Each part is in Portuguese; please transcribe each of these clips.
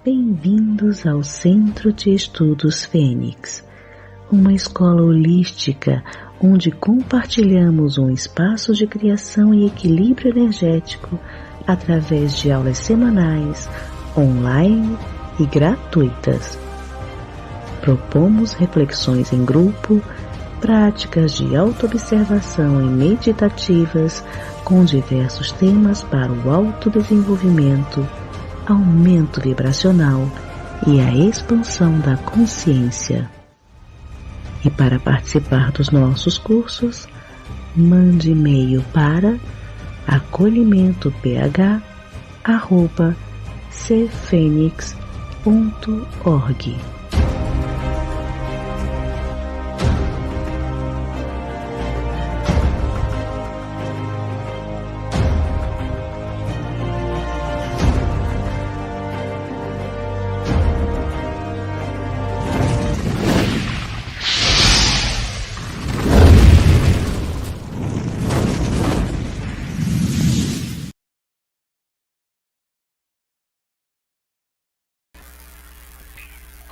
Bem-vindos ao Centro de Estudos Fênix, uma escola holística onde compartilhamos um espaço de criação e equilíbrio energético através de aulas semanais, online e gratuitas. Propomos reflexões em grupo, práticas de autoobservação e meditativas com diversos temas para o autodesenvolvimento, aumento vibracional e a expansão da consciência. E para participar dos nossos cursos, mande e-mail para acolhimento.ph@cfenix.org.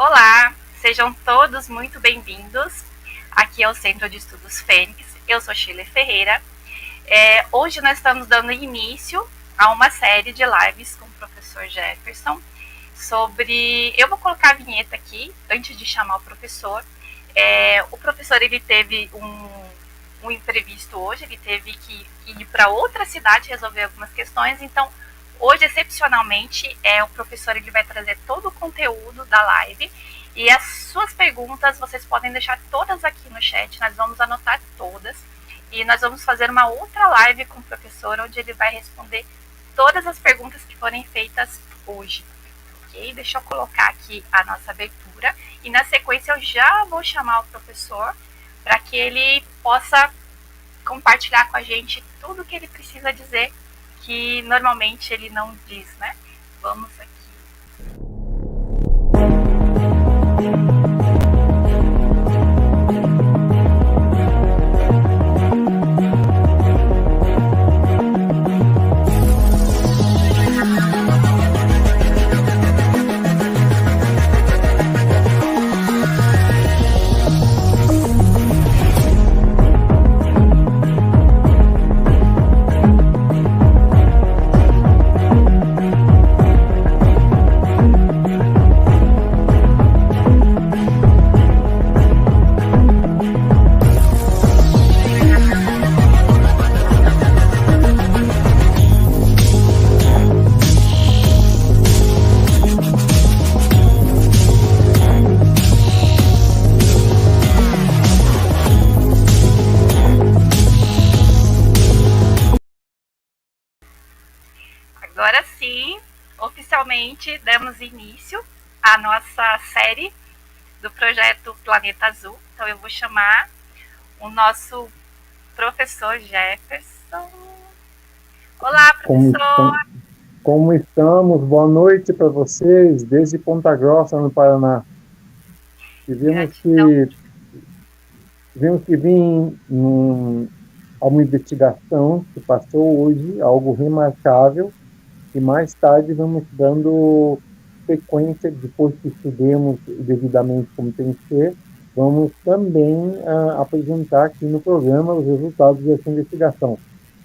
Olá, sejam todos muito bem-vindos. Aqui é o Centro de Estudos Fênix. Eu sou Sheila Ferreira. Hoje nós estamos dando início a uma série de lives com o professor Jefferson sobre... Eu vou colocar a vinheta aqui antes de chamar o professor. O professor ele teve um imprevisto hoje, ele teve que ir para outra cidade resolver algumas questões, então hoje, excepcionalmente, o professor ele vai trazer todo o conteúdo da live e as suas perguntas vocês podem deixar todas aqui no chat, nós vamos anotar todas e nós vamos fazer uma outra live com o professor onde ele vai responder todas as perguntas que forem feitas hoje. Ok? Deixa eu colocar aqui a nossa abertura e na sequência eu já vou chamar o professor para que ele possa compartilhar com a gente tudo o que ele precisa dizer que normalmente ele não diz, né? Vamos aqui. Agora sim, oficialmente damos início à nossa série do projeto Planeta Azul. Então eu vou chamar o nosso professor Jefferson. Olá, professor! Como estamos? Boa noite para vocês, desde Ponta Grossa, no Paraná. Tivemos que vir a uma investigação que passou hoje, algo remarcável, e mais tarde vamos dando sequência, depois que estudemos devidamente como tem que ser, vamos também apresentar aqui no programa os resultados dessa investigação.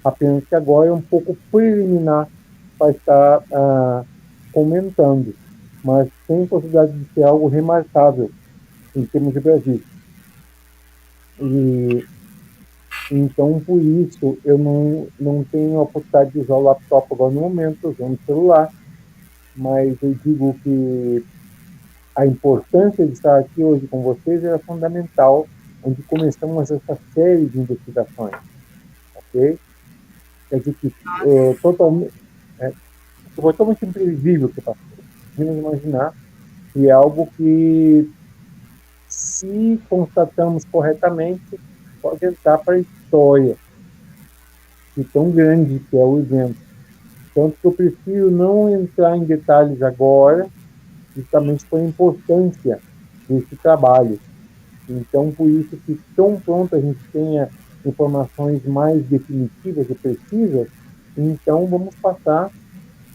Apenas que agora é um pouco preliminar para estar comentando, mas tem possibilidade de ser algo remarcável em termos de Brasil. E então, por isso, eu não tenho a oportunidade de usar o laptop agora no momento, usando o celular, mas eu digo que a importância de estar aqui hoje com vocês era fundamental, onde começamos essa série de investigações, ok? Quer dizer que foi totalmente imprevisível o que passou. Podemos imaginar, e é algo que, se constatamos corretamente, pode entrar para a história, de tão grande que é o evento. Tanto que eu prefiro não entrar em detalhes agora, justamente pela importância desse trabalho. Então, por isso que tão pronto a gente tenha informações mais definitivas e precisas, então vamos passar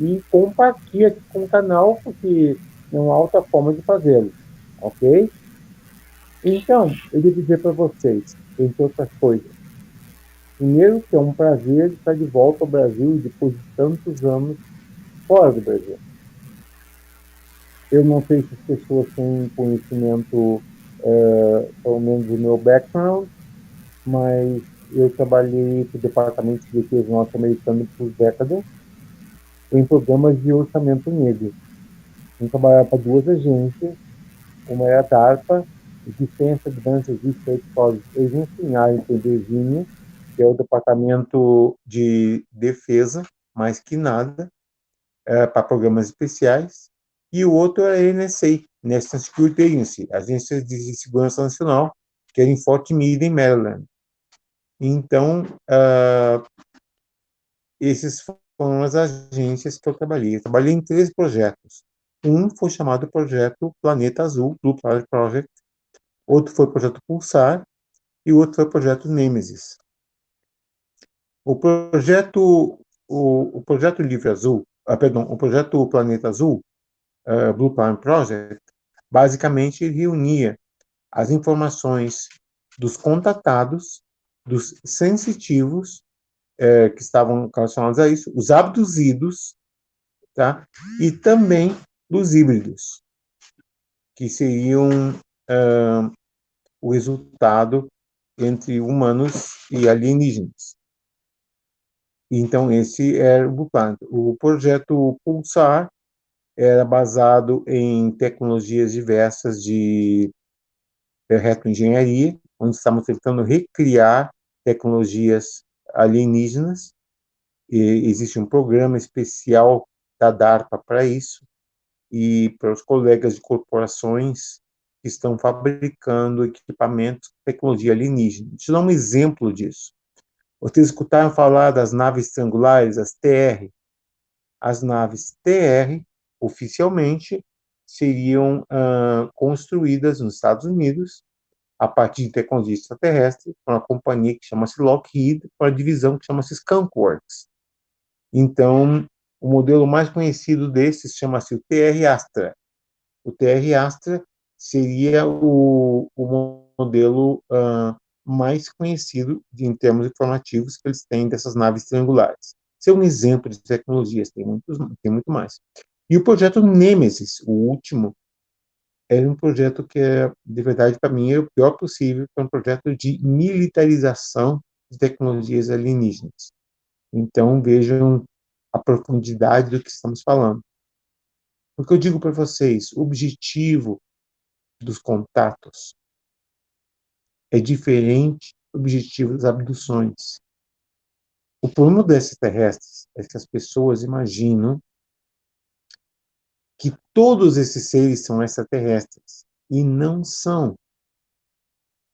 e compartilhar aqui com o canal, porque não há outra forma de fazê-lo, ok? Então, eu devo dizer para vocês, entre outras coisas, primeiro que é um prazer estar de volta ao Brasil depois de tantos anos fora do Brasil. Eu não sei se as pessoas têm conhecimento, pelo menos do meu background, mas eu trabalhei para o Departamento de Defesa norte-americano por décadas em programas de orçamento negro. Eu trabalhava para duas agências, uma era a DARPA, Defense Advanced Research Project Agency, em Arlington, Virgínia, que é o Departamento de Defesa, mais que nada, para programas especiais, e o outro é a NSA, National Security Agency, Agência de Segurança Nacional, que é em Fort Meade, em Maryland. Então, esses foram as agências que eu trabalhei. Eu trabalhei em 3 projetos. Um foi chamado Projeto Planeta Azul, Blue Planet Project, outro foi o Projeto Pulsar, e o outro foi o Projeto Nemesis. O projeto Livre Azul, o Projeto Planeta Azul, Blue Planet Project, basicamente reunia as informações dos contatados, dos sensitivos, que estavam relacionados a isso, os abduzidos, tá? E também dos híbridos, que seriam o resultado entre humanos e alienígenas. Então, esse era o Bupan. O projeto Pulsar era baseado em tecnologias diversas de retroengenharia, onde estamos tentando recriar tecnologias alienígenas. E existe um programa especial da DARPA para isso, e para os colegas de corporações que estão fabricando equipamentos de tecnologia alienígena. Deixa eu dar um exemplo disso. Vocês escutaram falar das naves triangulares, as TR? As naves TR, oficialmente, seriam construídas nos Estados Unidos a partir de tecnologia extraterrestre, por uma companhia que chama-se Lockheed, por uma divisão que chama-se Skunk Works. Então, o modelo mais conhecido desses chama-se o TR Astra. O TR Astra seria o modelo mais conhecido em termos informativos que eles têm dessas naves triangulares. Isso é um exemplo de tecnologias, tem muito mais. E o projeto Nemesis, o último, era um projeto que, de verdade, para mim, é o pior possível, é um projeto de militarização de tecnologias alienígenas. Então, vejam a profundidade do que estamos falando. Porque eu digo para vocês, o objetivo dos contatos é diferente do objetivo das abduções. O problema dos extraterrestres é que as pessoas imaginam que todos esses seres são extraterrestres, e não são.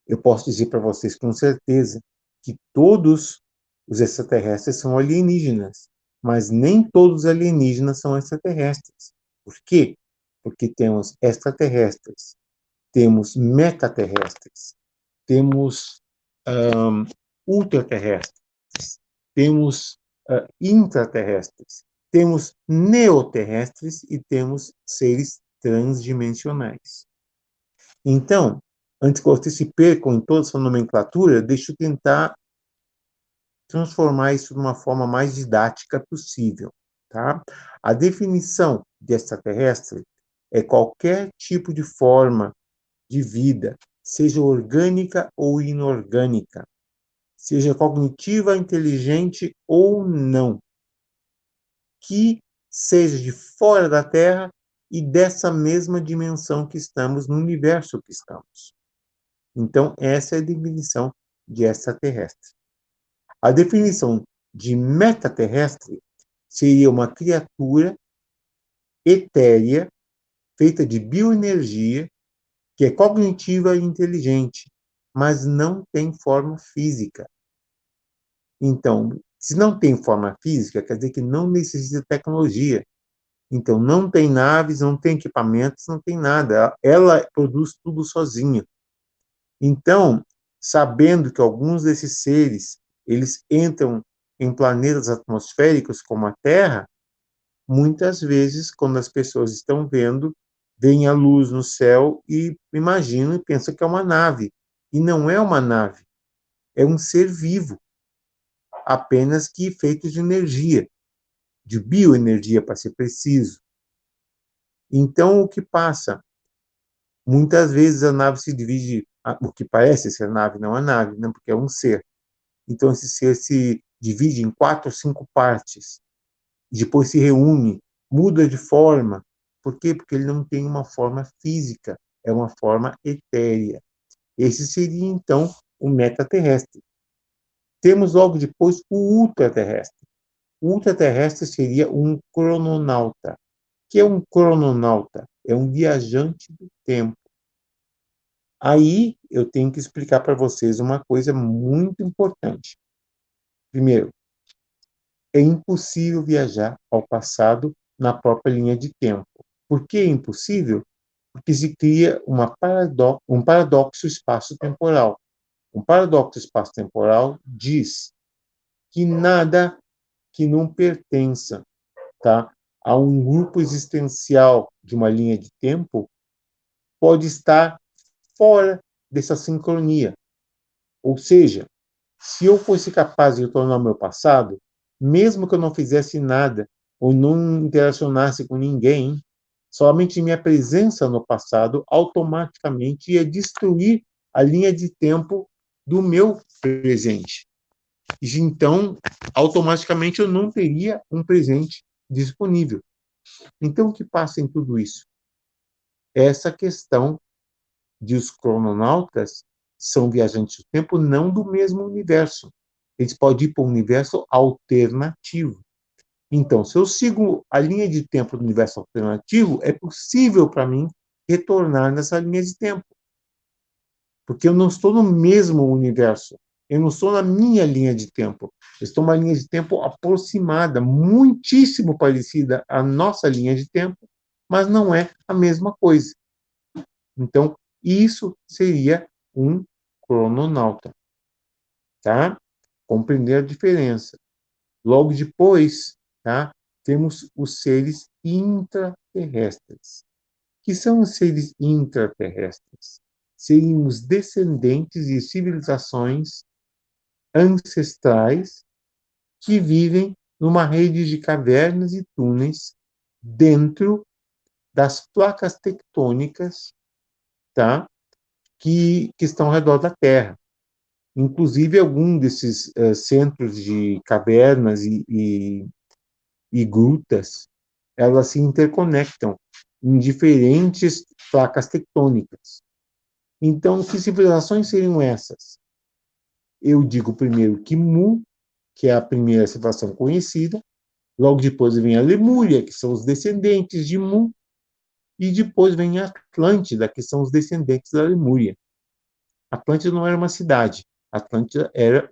Eu posso dizer para vocês com certeza que todos os extraterrestres são alienígenas, mas nem todos os alienígenas são extraterrestres. Por quê? Porque temos extraterrestres, temos metaterrestres, temos ultraterrestres, temos intraterrestres, temos neoterrestres e temos seres transdimensionais. Então, antes que vocês se percam em toda essa nomenclatura, deixa eu tentar transformar isso de uma forma mais didática possível. Tá? A definição de extraterrestre é qualquer tipo de forma de vida, seja orgânica ou inorgânica, seja cognitiva, inteligente ou não, que seja de fora da Terra e dessa mesma dimensão que estamos, no universo que estamos. Então, essa é a definição de extraterrestre. A definição de metaterrestre seria uma criatura etérea, feita de bioenergia, que é cognitiva e inteligente, mas não tem forma física. Então, se não tem forma física, quer dizer que não necessita de tecnologia. Então, não tem naves, não tem equipamentos, não tem nada. Ela produz tudo sozinha. Então, sabendo que alguns desses seres, eles entram em planetas atmosféricos como a Terra, muitas vezes, quando as pessoas estão vendo, veem a luz no céu e imaginam e pensam que é uma nave. E não é uma nave, é um ser vivo, apenas que feito de energia, de bioenergia, para ser preciso. Então, o que passa? Muitas vezes a nave se divide, o que parece ser nave não é nave, né? Porque é um ser. Então, esse ser se divide em 4 ou 5 partes, depois se reúne, muda de forma. Por quê? Porque ele não tem uma forma física, é uma forma etérea. Esse seria, então, o metaterrestre. Temos logo depois o ultraterrestre. O ultraterrestre seria um crononauta. O que é um crononauta? É um viajante do tempo. Aí eu tenho que explicar para vocês uma coisa muito importante. Primeiro, é impossível viajar ao passado na própria linha de tempo. Por que é impossível? Porque se cria um paradoxo espaço-temporal. Um paradoxo espaço-temporal diz que nada que não pertença, tá, a um grupo existencial de uma linha de tempo pode estar fora dessa sincronia. Ou seja, se eu fosse capaz de retornar ao meu passado, mesmo que eu não fizesse nada ou não interacionasse com ninguém, somente minha presença no passado automaticamente ia destruir a linha de tempo do meu presente. Então, automaticamente eu não teria um presente disponível. Então, o que passa em tudo isso? Essa questão de os crononautas são viajantes do tempo não do mesmo universo. Eles podem ir para um universo alternativo. Então, se eu sigo a linha de tempo do universo alternativo, é possível para mim retornar nessa linha de tempo. Porque eu não estou no mesmo universo. Eu não estou na minha linha de tempo. Eu estou numa linha de tempo aproximada, muitíssimo parecida à nossa linha de tempo, mas não é a mesma coisa. Então, isso seria um crononauta, tá? Compreender a diferença. Logo depois, tá? Temos os seres intraterrestres. Que são os seres intraterrestres? Seríamos descendentes de civilizações ancestrais que vivem numa rede de cavernas e túneis dentro das placas tectônicas, tá? Que estão ao redor da Terra. Inclusive, algum desses centros de cavernas e grutas, elas se interconectam em diferentes placas tectônicas. Então, que civilizações seriam essas? Eu digo primeiro que Mu, que é a primeira civilização conhecida, logo depois vem a Lemúria, que são os descendentes de Mu, e depois vem a Atlântida, que são os descendentes da Lemúria. Atlântida não era uma cidade, Atlântida era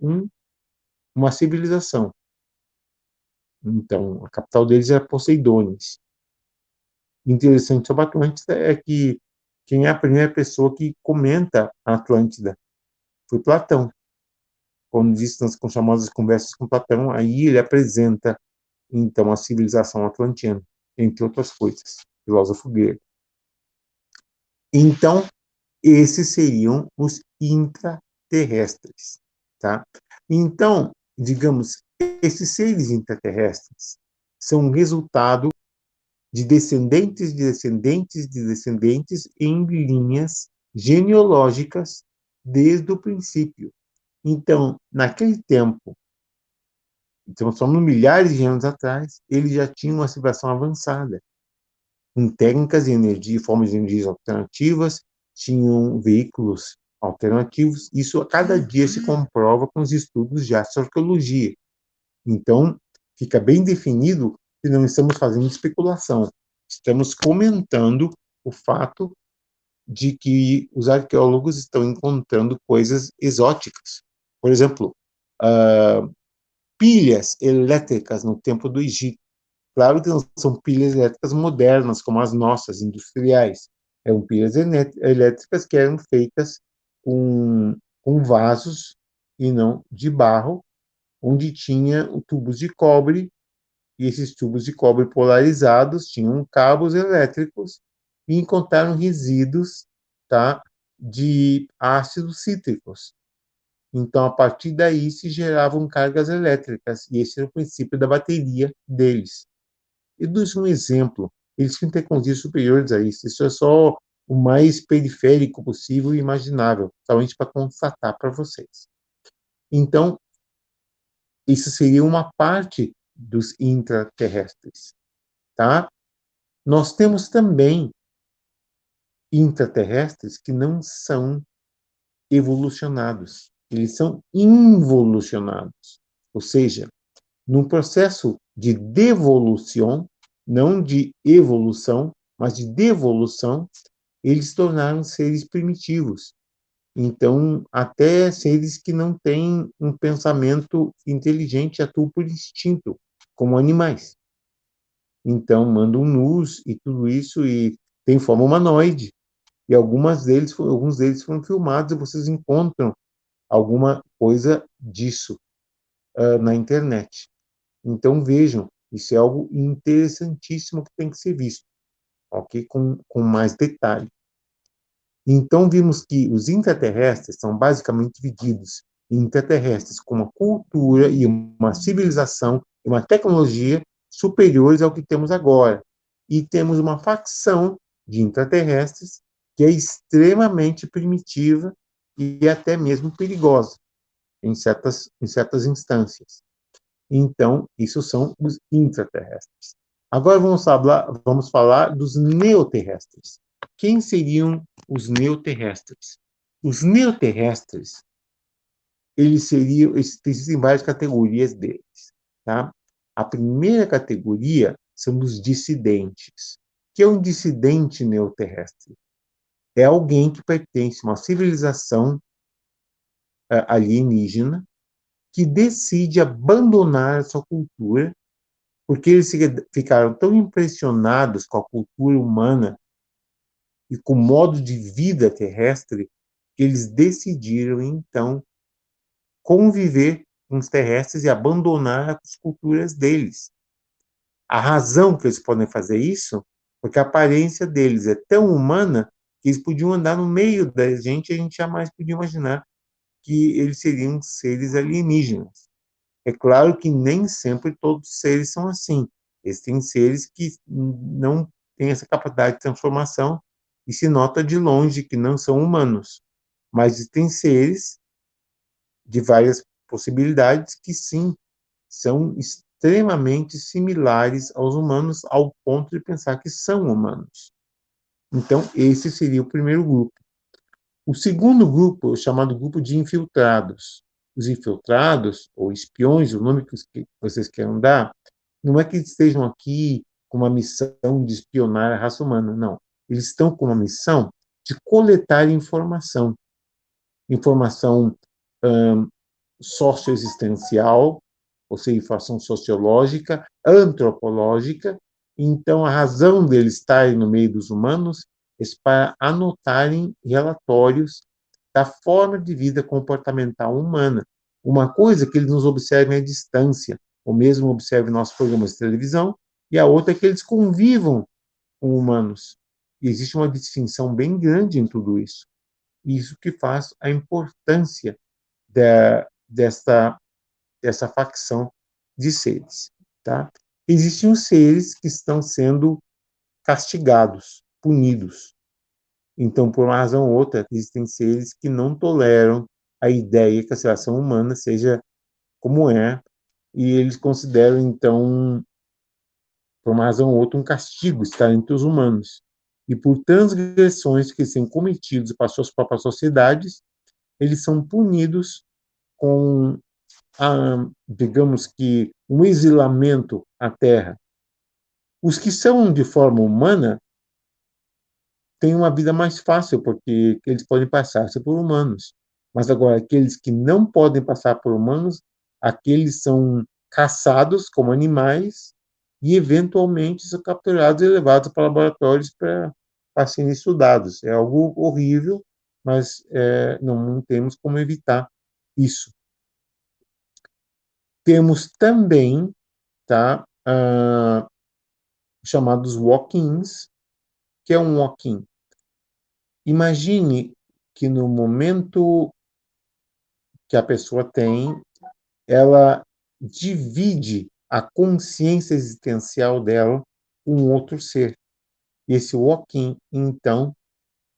uma civilização. Então, a capital deles era Poseidones. Interessante sobre a Atlântida é que quem é a primeira pessoa que comenta a Atlântida foi Platão. Quando diz nas famosas conversas com Platão, aí ele apresenta, então, a civilização atlantiana, entre outras coisas, filósofo grego. Então, esses seriam os intraterrestres, tá? Então, digamos, esses seres intraterrestres são resultado de descendentes de descendentes de descendentes em linhas genealógicas desde o princípio. Então, naquele tempo, estamos falando milhares de anos atrás, eles já tinham uma civilização avançada, com técnicas de energia, formas de energias alternativas, tinham veículos alternativos. Isso a cada dia se comprova com os estudos de astroarqueologia. Então, fica bem definido que não estamos fazendo especulação, estamos comentando o fato de que os arqueólogos estão encontrando coisas exóticas. Por exemplo, pilhas elétricas no Templo do Egito. Claro que não são pilhas elétricas modernas, como as nossas, industriais. Eram pilhas elétricas que eram feitas com vasos e não de barro, onde tinha tubos de cobre, e esses tubos de cobre polarizados tinham cabos elétricos e encontraram resíduos, tá, de ácidos cítricos. Então, a partir daí, se geravam cargas elétricas, e esse era o princípio da bateria deles. E dou um exemplo, eles tinham tecnologias superiores a isso é só o mais periférico possível e imaginável, somente para constatar para vocês. Então, isso seria uma parte dos intraterrestres, tá? Nós temos também intraterrestres que não são evolucionados, eles são involucionados, ou seja, num processo de devolução, não de evolução, mas de devolução, eles se tornaram seres primitivos. Então, até seres que não têm um pensamento inteligente atuam por instinto, como animais. Então, mandam nus e tudo isso, e tem forma humanoide. E alguns deles foram filmados e vocês encontram alguma coisa disso na internet. Então, vejam, isso é algo interessantíssimo que tem que ser visto, ok? Com mais detalhe. Então, vimos que os intraterrestres são basicamente divididos em intraterrestres com uma cultura e uma civilização e uma tecnologia superiores ao que temos agora. E temos uma facção de intraterrestres que é extremamente primitiva e até mesmo perigosa em certas instâncias. Então, isso são os intraterrestres. Agora vamos falar dos neoterrestres. Quem seriam os neoterrestres? Os neoterrestres, existem várias categorias deles, tá? A primeira categoria são os dissidentes. O que é um dissidente neoterrestre? É alguém que pertence a uma civilização alienígena que decide abandonar a sua cultura porque eles ficaram tão impressionados com a cultura humana e com o modo de vida terrestre que eles decidiram, então, conviver com os terrestres e abandonar as culturas deles. A razão que eles podem fazer isso, porque a aparência deles é tão humana que eles podiam andar no meio da gente e a gente jamais podia imaginar que eles seriam seres alienígenas. É claro que nem sempre todos os seres são assim. Existem seres que não têm essa capacidade de transformação e se nota de longe que não são humanos. Mas existem seres de várias possibilidades que sim, são extremamente similares aos humanos ao ponto de pensar que são humanos. Então, esse seria o primeiro grupo. O segundo grupo é chamado grupo de infiltrados. Os infiltrados, ou espiões, o nome que vocês queiram dar, não é que eles estejam aqui com uma missão de espionar a raça humana, não. Eles estão com uma missão de coletar informação. Informação socioexistencial, ou seja, informação sociológica, antropológica. Então, a razão deles estarem no meio dos humanos é para anotarem relatórios da forma de vida comportamental humana. Uma coisa é que eles nos observem à distância, ou mesmo observem nossos programas de televisão, e a outra é que eles convivam com humanos. E existe uma distinção bem grande em tudo isso. Isso que faz a importância dessa facção de seres. Tá? Existem os seres que estão sendo castigados, punidos. Então, por uma razão ou outra, existem seres que não toleram a ideia que a civilização humana seja como é, e eles consideram, então, por uma razão ou outra, um castigo estar entre os humanos. E por transgressões que são cometidos para suas próprias sociedades, eles são punidos com, digamos que, um exilamento à Terra. Os que são de forma humana têm uma vida mais fácil, porque eles podem passar-se por humanos. Mas agora, aqueles que não podem passar por humanos, aqueles são caçados como animais e, eventualmente, são capturados e levados para laboratórios para serem estudados. É algo horrível, mas não temos como evitar isso. Temos também, tá, chamados walk-ins, que é um walk-in? Imagine que no momento que a pessoa tem, ela divide a consciência existencial dela com outro ser. E esse walk-in, então,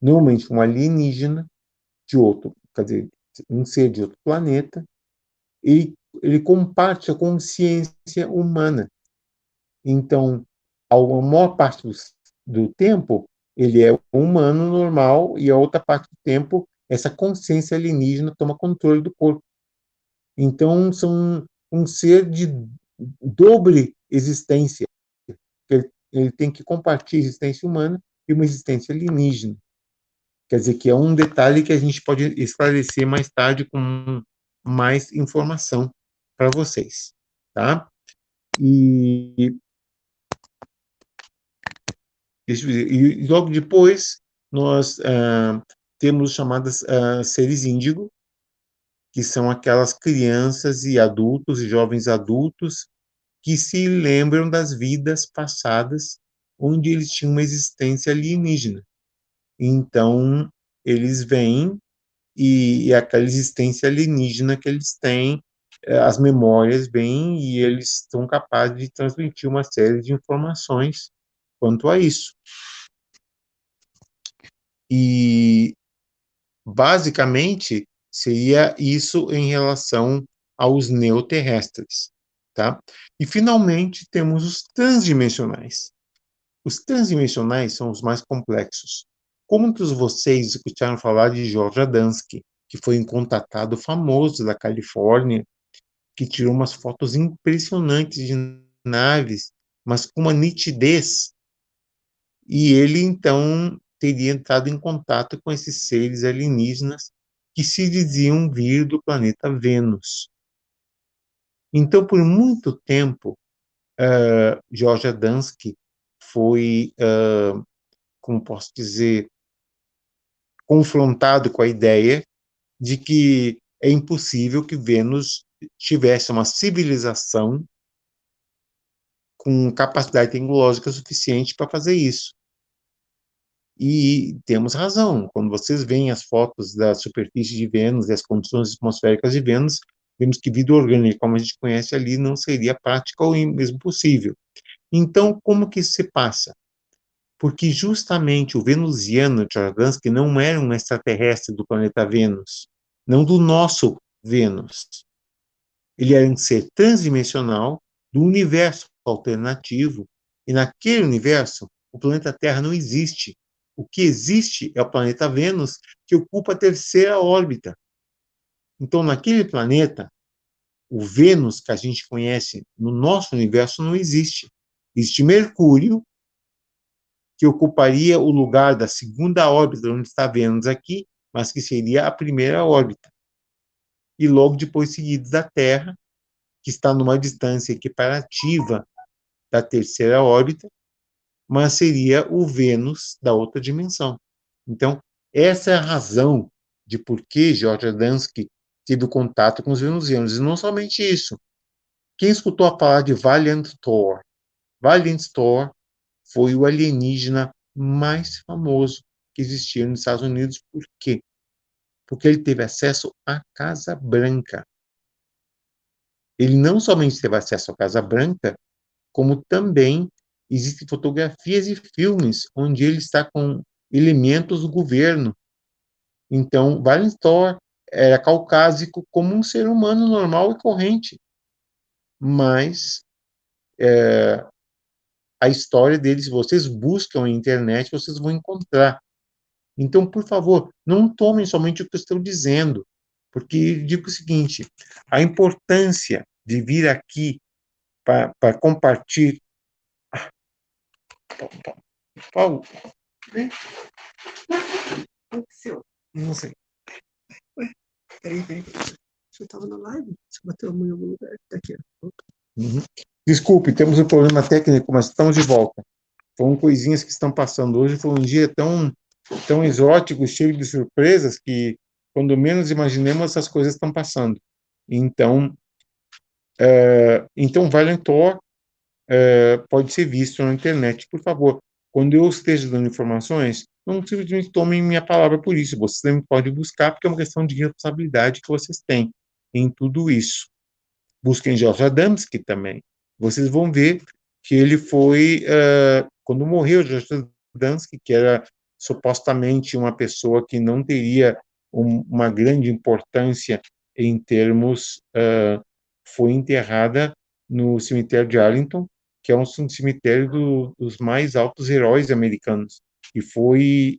normalmente um alienígena de outro, quer dizer, um ser de outro planeta, e ele comparte a consciência humana. Então, a maior parte do tempo, ele é humano normal, e a outra parte do tempo, essa consciência alienígena toma controle do corpo. Então, são um ser de doble existência. Ele tem que compartilhar a existência humana e uma existência alienígena. Quer dizer, que é um detalhe que a gente pode esclarecer mais tarde com mais informação para vocês, tá? E logo depois, nós temos chamadas seres índigo, que são aquelas crianças e adultos e jovens adultos que se lembram das vidas passadas onde eles tinham uma existência alienígena. Então, eles vêm e aquela existência alienígena que eles têm, as memórias vêm e eles são capazes de transmitir uma série de informações quanto a isso. E, basicamente, seria isso em relação aos neoterrestres, tá? E, finalmente, temos os transdimensionais. Os transdimensionais são os mais complexos. Como todos vocês escutaram falar de George Adamski, que foi um contatado famoso da Califórnia, que tirou umas fotos impressionantes de naves, mas com uma nitidez, e ele, então, teria entrado em contato com esses seres alienígenas que se diziam vir do planeta Vênus. Então, por muito tempo, George Adamski foi, como posso dizer, confrontado com a ideia de que é impossível que Vênus tivesse uma civilização com capacidade tecnológica suficiente para fazer isso. E temos razão. Quando vocês veem as fotos da superfície de Vênus e as condições atmosféricas de Vênus, vemos que vida orgânica, como a gente conhece ali, não seria prática ou mesmo possível. Então, como que isso se passa? Porque justamente o venusiano Jordansky não era um extraterrestre do planeta Vênus, não do nosso Vênus. Ele era um ser transdimensional do universo alternativo, e naquele universo o planeta Terra não existe. O que existe é o planeta Vênus, que ocupa a terceira órbita. Então, naquele planeta, o Vênus que a gente conhece no nosso universo não existe. Existe Mercúrio, que ocuparia o lugar da segunda órbita onde está Vênus aqui, mas que seria a primeira órbita. E logo depois seguido da Terra, que está numa distância equiparativa da terceira órbita, mas seria o Vênus da outra dimensão. Então, essa é a razão de por que George Adamski teve contato com os venusianos. E não somente isso. Quem escutou a falar de Valiant Thor? Valiant Thor foi o alienígena mais famoso que existia nos Estados Unidos. Por quê? Porque ele teve acesso à Casa Branca. Ele não somente teve acesso à Casa Branca, como também existem fotografias e filmes onde ele está com elementos do governo. Então, Valiant Thor era caucásico como um ser humano normal e corrente. Mas a história dele, se vocês buscam na internet, vocês vão encontrar. Então, por favor, não tomem somente o que eu estou dizendo, porque digo o seguinte, a importância de vir aqui para compartilhar... Paulo, né? Não sei. Peraí. Você estava na live? Você bateu a mão em algum lugar? Está aqui. Uhum. Desculpe, temos um problema técnico, mas estamos de volta. Foram coisinhas que estão passando. Hoje foi um dia tão exótico, cheio de surpresas, que quando menos imaginemos, essas coisas estão passando. Então Valiant Thor pode ser visto na internet. Por favor, quando eu esteja dando informações, não simplesmente tomem minha palavra por isso. Vocês também podem buscar, porque é uma questão de responsabilidade que vocês têm em tudo isso. Busquem George Adamski também. Vocês vão ver que ele foi, quando morreu George Adamski, que era supostamente uma pessoa que não teria uma grande importância em termos, foi enterrada no cemitério de Arlington, que é um cemitério dos mais altos heróis americanos, e foi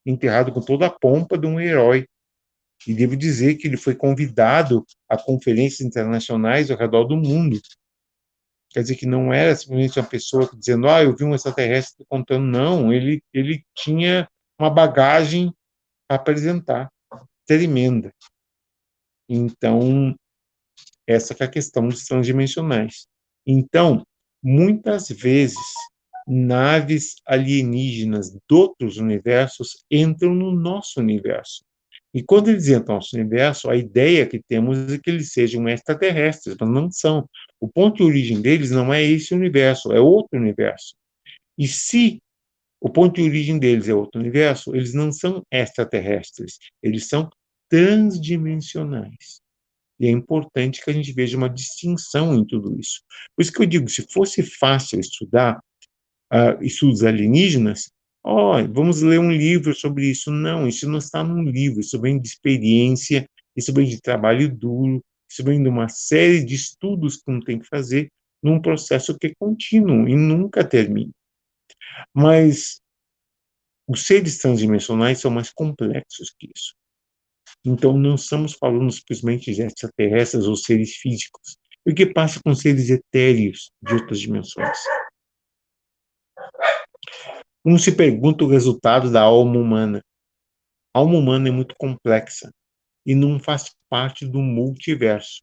enterrado com toda a pompa de um herói. E devo dizer que ele foi convidado a conferências internacionais ao redor do mundo. Quer dizer que não era simplesmente uma pessoa dizendo, eu vi um extraterrestre contando. Não, ele tinha uma bagagem a apresentar, tremenda. Então, essa que é a questão dos transdimensionais. Então, muitas vezes, naves alienígenas de outros universos entram no nosso universo. E quando eles entram no nosso universo, a ideia que temos é que eles sejam extraterrestres, mas não são. O ponto de origem deles não é esse universo, é outro universo. E se o ponto de origem deles é outro universo, eles não são extraterrestres, eles são transdimensionais. E é importante que a gente veja uma distinção em tudo isso. Por isso que eu digo, se fosse fácil estudar estudos alienígenas, vamos ler um livro sobre isso. Não, isso não está num livro, isso vem de experiência, isso vem de trabalho duro, isso vem de uma série de estudos que um tem que fazer num processo que é contínuo e nunca termina. Mas os seres transdimensionais são mais complexos que isso. Então, não estamos falando simplesmente de extraterrestres ou seres físicos. E o que passa com seres etéreos de outras dimensões? Um se pergunta o resultado da alma humana. A alma humana é muito complexa e não faz parte do multiverso.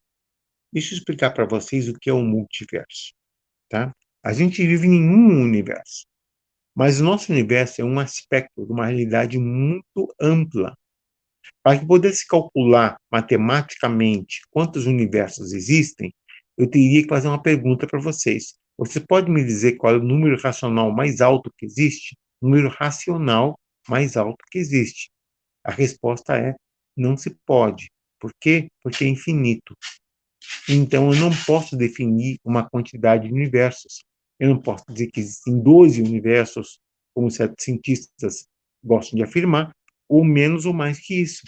Deixa eu explicar para vocês o que é o multiverso. Tá? A gente vive em um universo, mas o nosso universo é um aspecto de uma realidade muito ampla. Para que pudesse calcular matematicamente quantos universos existem, eu teria que fazer uma pergunta para vocês. Você pode me dizer qual é o número racional mais alto que existe? O número racional mais alto que existe. A resposta é: não se pode. Por quê? Porque é infinito. Então, eu não posso definir uma quantidade de universos. Eu não posso dizer que existem 12 universos, como certos cientistas gostam de afirmar, ou menos ou mais que isso.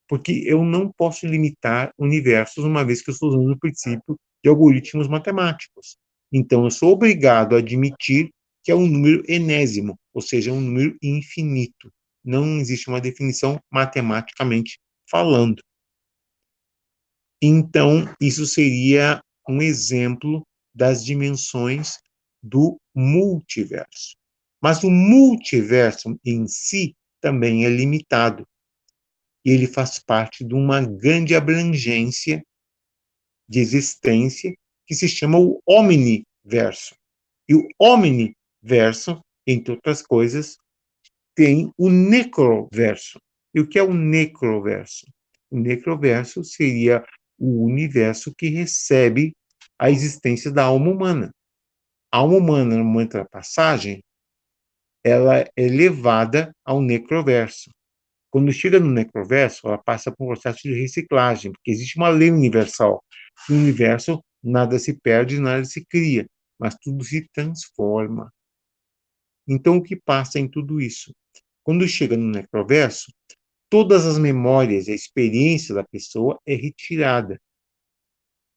Porque eu não posso limitar universos, uma vez que eu estou usando o princípio de algoritmos matemáticos. Então, eu sou obrigado a admitir que é um número enésimo, ou seja, um número infinito. Não existe uma definição matematicamente falando. Então, isso seria um exemplo das dimensões do multiverso. Mas o multiverso em si também é limitado. E ele faz parte de uma grande abrangência de existência que se chama o omniverso. E o omniverso, entre outras coisas, tem o necroverso. E o que é o necroverso? O necroverso seria o universo que recebe a existência da alma humana. A alma humana, no momento da passagem, ela é levada ao necroverso. Quando chega no necroverso, ela passa por um processo de reciclagem, porque existe uma lei universal. No universo, nada se perde, nada se cria, mas tudo se transforma. Então, o que passa em tudo isso? Quando chega no necroverso, todas as memórias e a experiência da pessoa é retirada.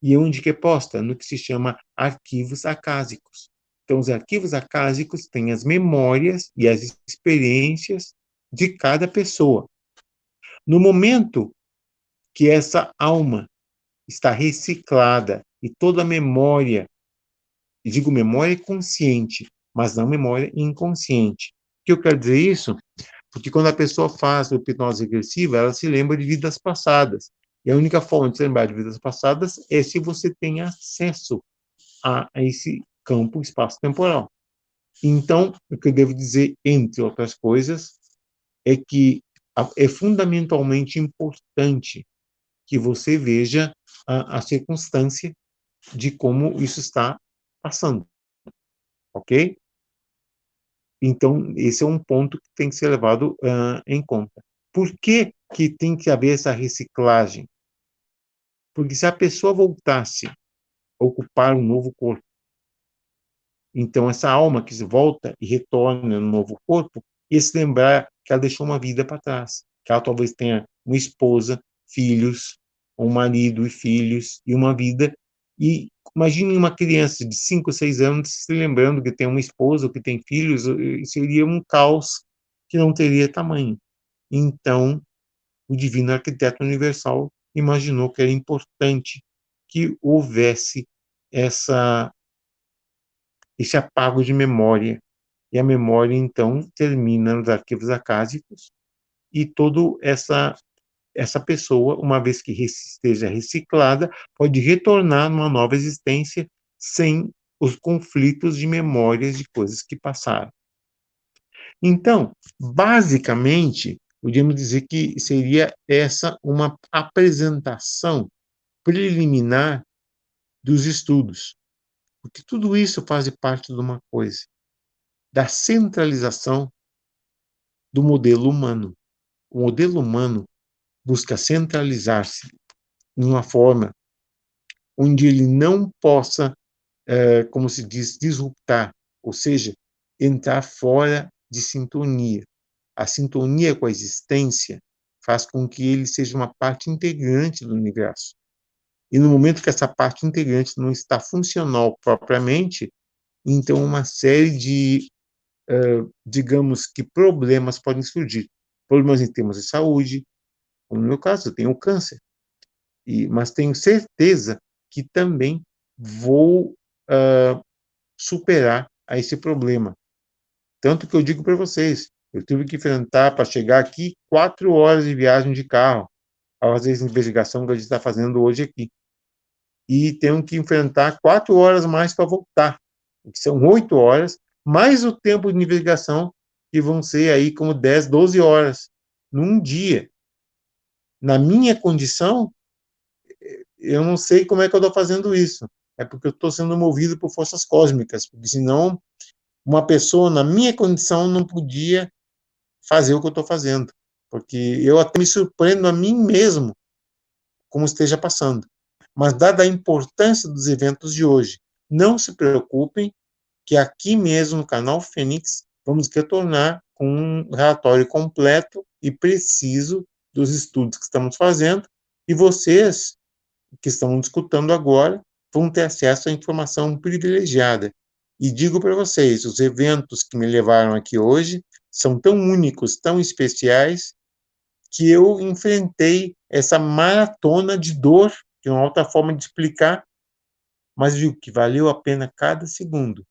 E onde que é posta? No que se chama arquivos acásicos. Então, os arquivos acásicos têm as memórias e as experiências de cada pessoa. No momento que essa alma está reciclada e toda a memória, digo memória consciente, mas não memória inconsciente. O que eu quero dizer isso? Porque quando a pessoa faz hipnose regressiva, ela se lembra de vidas passadas. E a única forma de se lembrar de vidas passadas é se você tem acesso a esse campo espaço-temporal. Então, o que eu devo dizer, entre outras coisas, é que é fundamentalmente importante que você veja a circunstância de como isso está passando. Ok? Então, esse é um ponto que tem que ser levado em conta. Por que que tem que haver essa reciclagem? Porque se a pessoa voltasse a ocupar um novo corpo, então essa alma que se volta e retorna no novo corpo, ia se lembrar que ela deixou uma vida para trás, que ela talvez tenha uma esposa, filhos, um marido e filhos, e uma vida. E imagine uma criança de 5, 6 anos se lembrando que tem uma esposa, que tem filhos, seria um caos que não teria tamanho. Então, o Divino Arquiteto Universal imaginou que era importante que houvesse esse apago de memória. E a memória, então, termina nos arquivos acásicos, e toda essa pessoa, uma vez que esteja reciclada, pode retornar numa nova existência sem os conflitos de memórias de coisas que passaram. Então, basicamente, podemos dizer que seria essa uma apresentação preliminar dos estudos, porque tudo isso faz parte de uma coisa, da centralização do modelo humano. O modelo humano busca centralizar-se em uma forma onde ele não possa, como se diz, disruptar, ou seja, entrar fora de sintonia. A sintonia com a existência faz com que ele seja uma parte integrante do universo. E no momento que essa parte integrante não está funcional propriamente, então uma série de, digamos que, problemas podem surgir. Problemas em termos de saúde, como no meu caso, eu tenho câncer. Mas tenho certeza que também vou superar a esse problema. Tanto que eu digo para vocês, eu tive que enfrentar, para chegar aqui, 4 horas de viagem de carro, para fazer essa investigação que a gente está fazendo hoje aqui. E tenho que enfrentar 4 horas mais para voltar, que são 8 horas, mais o tempo de investigação, que vão ser aí como 10, 12 horas, num dia. Na minha condição, eu não sei como é que eu estou fazendo isso. É porque eu estou sendo movido por forças cósmicas, porque senão uma pessoa na minha condição não podia fazer o que eu estou fazendo, porque eu até me surpreendo a mim mesmo como esteja passando. Mas dada a importância dos eventos de hoje, não se preocupem que aqui mesmo no canal Fênix vamos retornar com um relatório completo e preciso dos estudos que estamos fazendo, e vocês que estão nos escutando agora vão ter acesso à informação privilegiada. E digo para vocês, os eventos que me levaram aqui hoje são tão únicos, tão especiais, que eu enfrentei essa maratona de dor, que é uma outra forma de explicar, mas digo que valeu a pena cada segundo,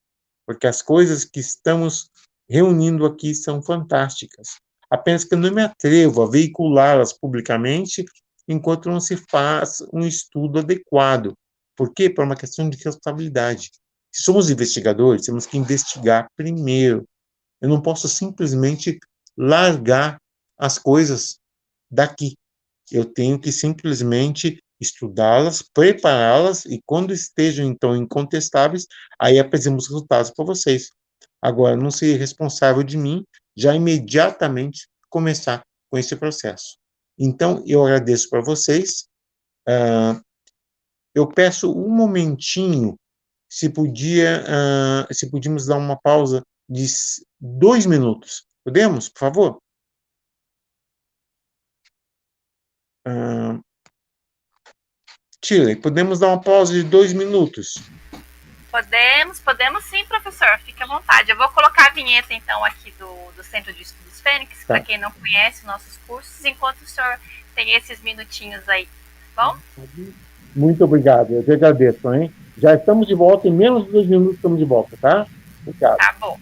porque as coisas que estamos reunindo aqui são fantásticas. Apenas que eu não me atrevo a veiculá-las publicamente enquanto não se faz um estudo adequado. Por quê? Por uma questão de responsabilidade. Se somos investigadores, temos que investigar primeiro. Eu não posso simplesmente largar as coisas daqui. Eu tenho que simplesmente estudá-las, prepará-las, e quando estejam, então, incontestáveis, aí apresentamos os resultados para vocês. Agora, não seria responsável de mim já imediatamente começar com esse processo. Então, eu agradeço para vocês. Eu peço um momentinho, se podíamos dar uma pausa de 2 minutos. Podemos, por favor? Shirley, podemos dar uma pausa de 2 minutos? Podemos sim, professor. Fique à vontade. Eu vou colocar a vinheta, então, aqui do Centro de Estudos Fênix, tá, para quem não conhece nossos cursos, enquanto o senhor tem esses minutinhos aí, tá bom? Muito obrigado, eu te agradeço, hein? Já estamos de volta, em menos de 2 minutos estamos de volta, tá? Obrigado. Tá bom.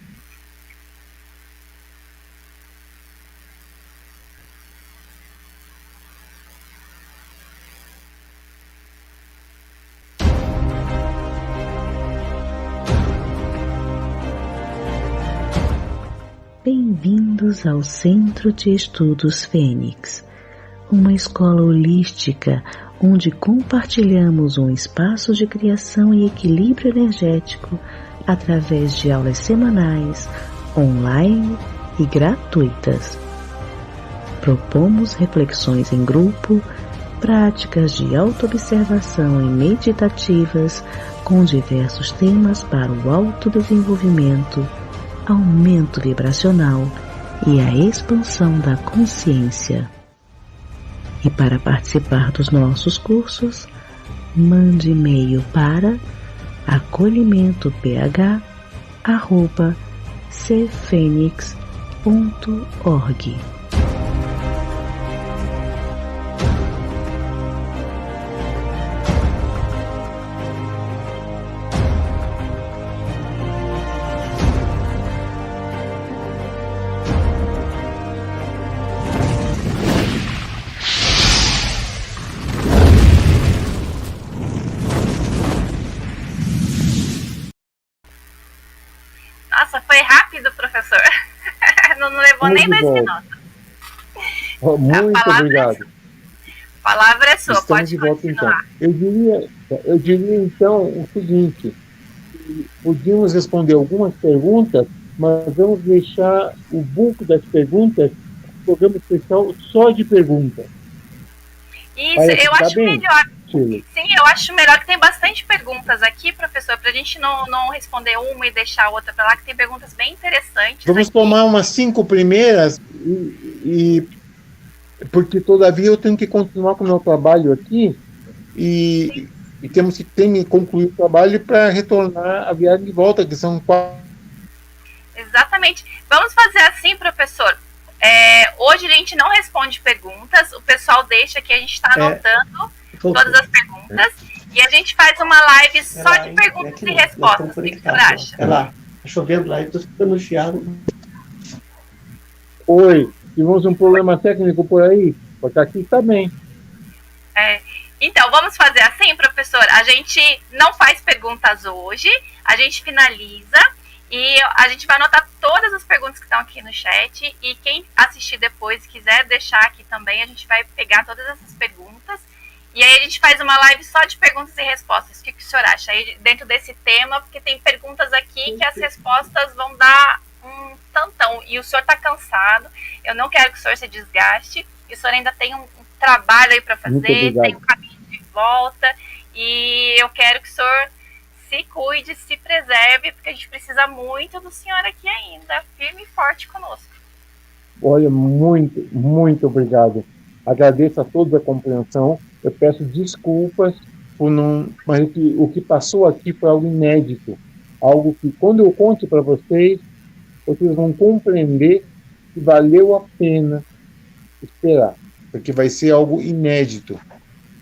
Bem-vindos ao Centro de Estudos Fênix, uma escola holística onde compartilhamos um espaço de criação e equilíbrio energético através de aulas semanais, online e gratuitas. Propomos reflexões em grupo, práticas de autoobservação e meditativas com diversos temas para o autodesenvolvimento, aumento vibracional e a expansão da consciência. E para participar dos nossos cursos, mande e-mail para acolhimentoph@cfenix.org. Nossa, foi rápido, professor. Não levou nem 2 minutos. Muito obrigado. A palavra é sua, Estamos pode de volta, continuar. então. Eu diria então o seguinte: podíamos responder algumas perguntas, mas vamos deixar o bulk das perguntas, programa especial só de perguntas. Isso, Parece eu que tá acho bem, melhor. Shirley? Sim, eu acho melhor, que tem bastante perguntas aqui, professor, para a gente não responder uma e deixar a outra para lá, que tem perguntas bem interessantes. Vamos aqui. tomar umas 5 primeiras porque todavia eu tenho que continuar com o meu trabalho aqui e temos que concluir o trabalho para retornar a viagem de volta, que são 4. Exatamente. Vamos fazer assim, professor. Hoje a gente não responde perguntas, o pessoal deixa que a gente está anotando todas as perguntas e a gente faz uma live só de perguntas e respostas. O que você acha? É lá. Tá chovendo lá e tô ficando chiado. Oi, tivemos um problema técnico por aí? Porque aqui está bem. Então, vamos fazer assim, professor? A gente não faz perguntas hoje, a gente finaliza e a gente vai anotar todas as perguntas que estão aqui no chat e quem assistir depois quiser deixar aqui também, a gente vai pegar todas essas perguntas e aí a gente faz uma live só de perguntas e respostas. O que o senhor acha aí dentro desse tema? Porque tem perguntas aqui que as respostas vão dar um tantão e o senhor está cansado, eu não quero que o senhor se desgaste, e o senhor ainda tem um trabalho aí para fazer, tem um caminho de volta e eu quero que o senhor se cuide, se preserve, porque a gente precisa muito do senhor aqui ainda, firme e forte conosco. Olha, muito obrigado. Agradeço a todos a compreensão. Eu peço desculpas por não... Mas o que passou aqui foi algo inédito. Algo que, quando eu conto para vocês vão compreender que valeu a pena esperar. Porque vai ser algo inédito.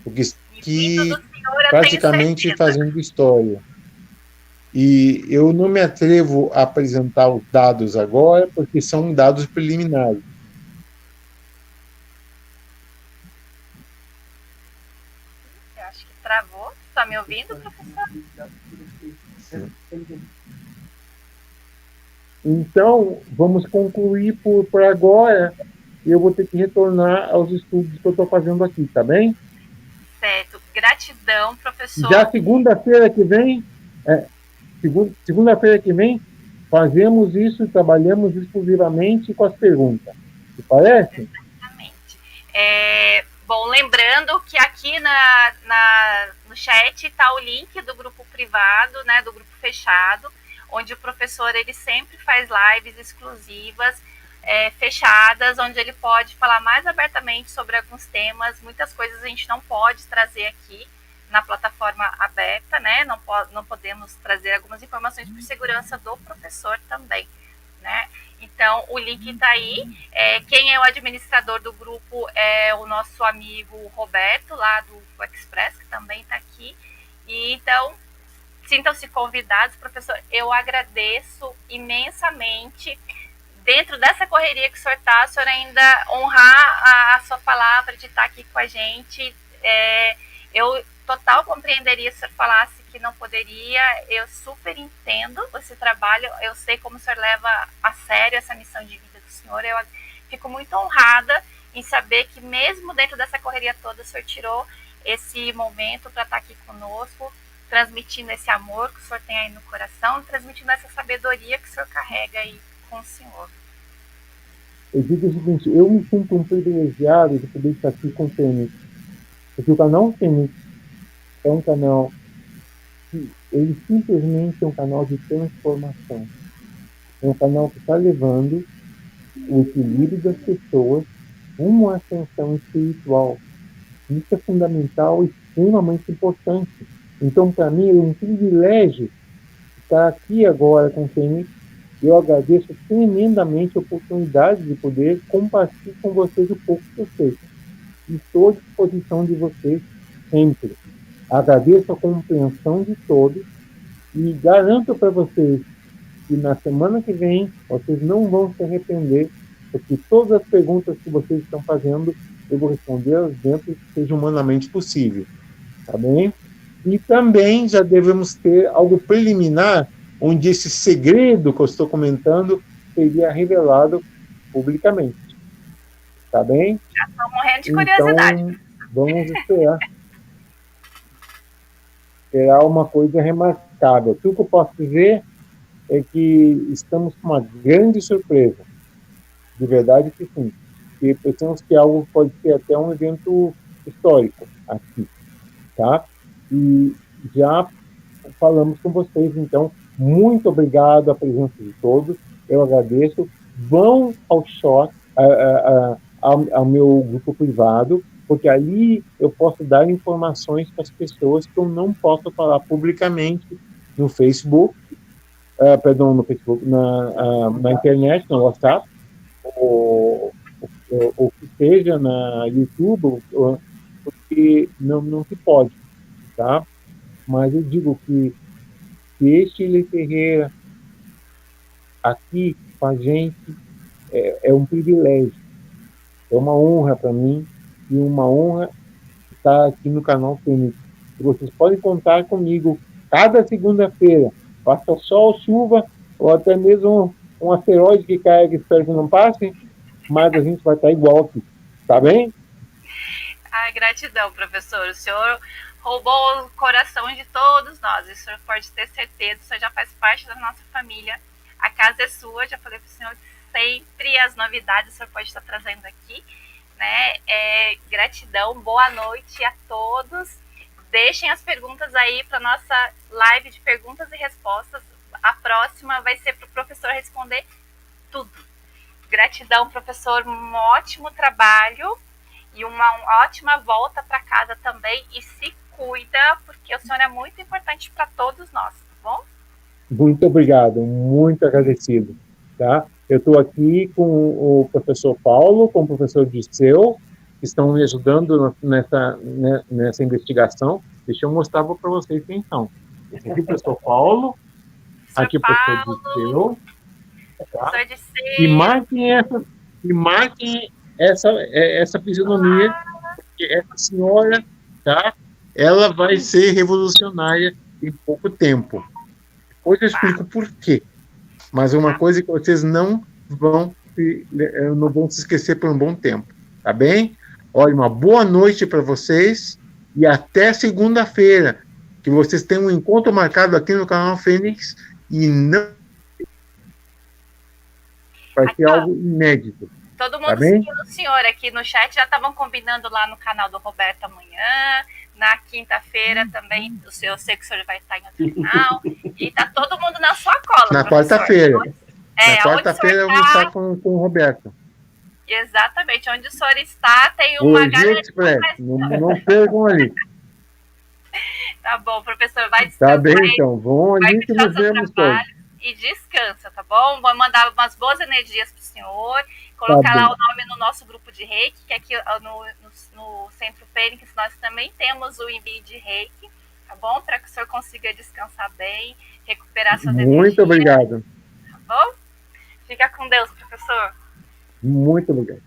Porque que praticamente fazendo história. E eu não me atrevo a apresentar os dados agora, porque são dados preliminares. Eu acho que travou. Está me ouvindo, professor? Então, vamos concluir por agora. Eu vou ter que retornar aos estudos que eu estou fazendo aqui, tá bem? Certo. Gratidão, professor. Já segunda-feira que vem... Segunda-feira que vem, fazemos isso e trabalhamos exclusivamente com as perguntas. Te parece? Exatamente. Bom, lembrando que aqui no chat está o link do grupo privado, né, do grupo fechado, onde o professor ele sempre faz lives exclusivas, fechadas, onde ele pode falar mais abertamente sobre alguns temas. Muitas coisas a gente não pode trazer aqui na plataforma aberta, né? Não podemos trazer algumas informações por segurança do professor também, né? Então, o link está aí. Quem é o administrador do grupo é o nosso amigo Roberto, lá do Express, que também está aqui. E, então, sintam-se convidados, professor. Eu agradeço imensamente. Dentro dessa correria que o senhor está, o senhor ainda honrar a sua palavra de estar aqui com a gente. Eu total compreenderia se o senhor falasse que não poderia. Eu super entendo esse trabalho, eu sei como o senhor leva a sério essa missão de vida do senhor. Eu fico muito honrada em saber que mesmo dentro dessa correria toda, o senhor tirou esse momento para estar aqui conosco, transmitindo esse amor que o senhor tem aí no coração, transmitindo essa sabedoria que o senhor carrega aí com o senhor. Eu digo o seguinte, eu me sinto um privilegiado de poder estar aqui com o Fênix, porque o canal Fênix é um canal que ele simplesmente é um canal de transformação. É um canal que está levando o equilíbrio das pessoas rumo à ascensão espiritual. Isso é fundamental e extremamente importante. Então, para mim, é um privilégio estar aqui agora com o Fênix. Eu agradeço tremendamente a oportunidade de poder compartilhar com vocês o pouco que eu sei. Estou à disposição de vocês sempre. Agradeço a compreensão de todos e garanto para vocês que na semana que vem vocês não vão se arrepender, porque todas as perguntas que vocês estão fazendo eu vou responder dentro do que seja humanamente possível. Tá bem? E também já devemos ter algo preliminar, onde esse segredo que eu estou comentando seria revelado publicamente. Tá bem? Já estou morrendo de curiosidade. Então, vamos esperar. Será uma coisa remarcável. Tudo que eu posso dizer é que estamos com uma grande surpresa. De verdade que sim. E pensamos que algo pode ser até um evento histórico aqui. Tá? E já falamos com vocês, então, muito obrigado a presença de todos, eu agradeço. Vão ao short, ao meu grupo privado, porque ali eu posso dar informações para as pessoas que eu não posso falar publicamente no Facebook, no Facebook, na internet, no WhatsApp, ou que seja na YouTube, porque não se pode, tá? Mas eu digo que Shirley Ferreira aqui com a gente é um privilégio, é uma honra para mim e uma honra estar aqui no canal Fênix. Vocês podem contar comigo cada segunda-feira, faça sol, chuva ou até mesmo um asteroide que caia, que espero que não passe, mas a gente vai estar igual aqui, tá bem? Ai, gratidão, professor. O senhor roubou o coração de todos nós. O senhor pode ter certeza, o senhor já faz parte da nossa família. A casa é sua, já falei para o senhor sempre as novidades o senhor pode estar trazendo aqui, né? Gratidão, boa noite a todos. Deixem as perguntas aí para nossa live de perguntas e respostas. A próxima vai ser para o professor responder tudo. Gratidão, professor, um ótimo trabalho e uma ótima volta para casa também. E se cuida, porque o senhor é muito importante para todos nós, tá bom? Muito obrigado, muito agradecido, tá? Eu estou aqui com o professor Paulo, com o professor Disseu, que estão me ajudando nessa investigação. Deixa eu mostrar para vocês quem são. Esse aqui é o professor Paulo, aqui é o professor Disseu, tá? E marquem essa fisionomia, porque essa senhora, tá? Ela vai ser revolucionária em pouco tempo. Depois eu explico por quê. Mas é uma coisa que vocês não vão se esquecer por um bom tempo. Tá bem? Olha, uma boa noite para vocês e até segunda-feira, que vocês tenham um encontro marcado aqui no canal Fênix e não vai ser algo inédito. Todo mundo seguindo o senhor aqui no chat, já estavam combinando lá no canal do Roberto amanhã. Na quinta-feira também, eu sei que o senhor vai estar em outro canal. E tá todo mundo na sua cola. Na quarta-feira. Na quarta-feira eu vou estar com o Roberto. Exatamente. Onde o senhor está, tem uma galera. Não percam ali. Tá bom, professor. Vai descansar. Tá bem, então. Vão ali que nos vemos todos. E descansa, tá bom? Vou mandar umas boas energias pro senhor. Colocar lá o nome no nosso grupo de reiki, que aqui no Centro Fênix nós também temos o envio de reiki, tá bom? Para que o senhor consiga descansar bem, recuperar suas energias. Muito obrigado. Tá bom? Fica com Deus, professor. Muito obrigado.